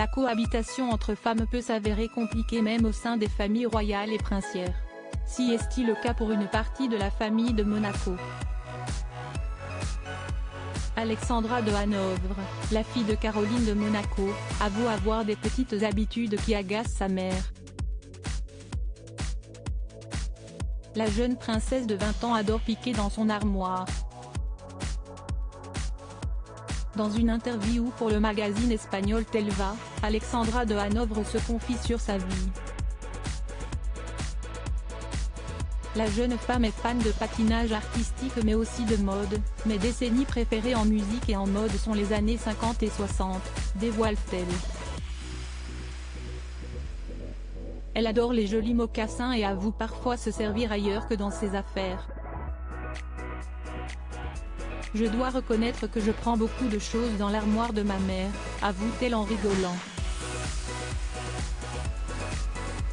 La cohabitation entre femmes peut s'avérer compliquée même au sein des familles royales et princières. Si est-il le cas pour une partie de la famille de Monaco. Alexandra de Hanovre, la fille de Caroline de Monaco, avoue avoir des petites habitudes qui agacent sa mère. La jeune princesse de 20 ans adore piquer dans son armoire. Dans une interview pour le magazine espagnol Telva, Alexandra de Hanovre se confie sur sa vie. La jeune femme est fan de patinage artistique mais aussi de mode. Mes décennies préférées en musique et en mode sont les années 50 et 60, dévoile-t-elle. Elle adore les jolis mocassins et avoue parfois se servir ailleurs que dans ses affaires. Je dois reconnaître que je prends beaucoup de choses dans l'armoire de ma mère, avoue-t-elle en rigolant.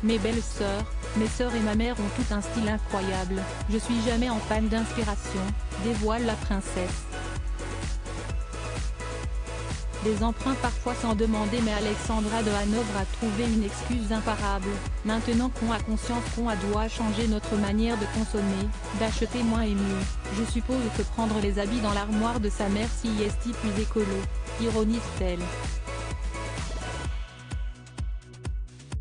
Mes belles sœurs, mes sœurs et ma mère ont tout un style incroyable, je suis jamais en panne d'inspiration, dévoile la princesse. Des emprunts parfois sans demander mais Alexandra de Hanovre a trouvé une excuse imparable. Maintenant qu'on a conscience qu'on doit changer notre manière de consommer, d'acheter moins et mieux, je suppose que prendre les habits dans l'armoire de sa mère si est plus écolo, ironise-t-elle.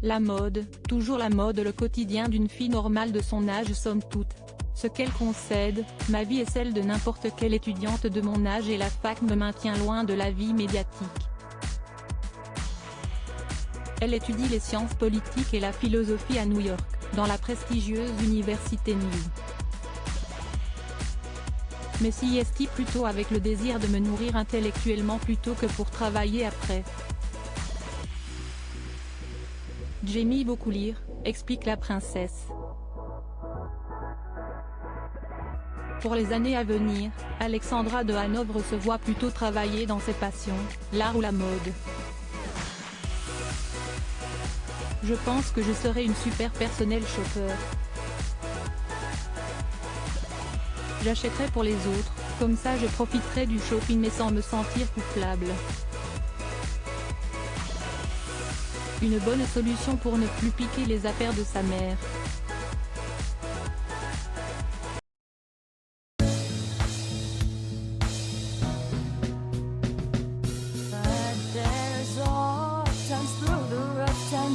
La mode, toujours la mode, le quotidien d'une fille normale de son âge somme toute. Ce qu'elle concède, ma vie est celle de n'importe quelle étudiante de mon âge et la fac me maintient loin de la vie médiatique. Elle étudie les sciences politiques et la philosophie à New York, dans la prestigieuse université New. Mais si est plutôt avec le désir de me nourrir intellectuellement plutôt que pour travailler après. J'aime beaucoup lire, explique la princesse. Pour les années à venir, Alexandra de Hanovre se voit plutôt travailler dans ses passions, l'art ou la mode. Je pense que je serai une super personnel shopper. J'achèterai pour les autres, comme ça je profiterai du shopping mais sans me sentir coupable. Une bonne solution pour ne plus piquer les affaires de sa mère.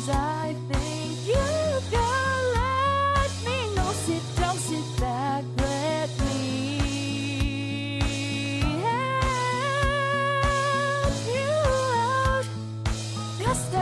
I think you can let me know. Sit down, sit back, let me help you out. Just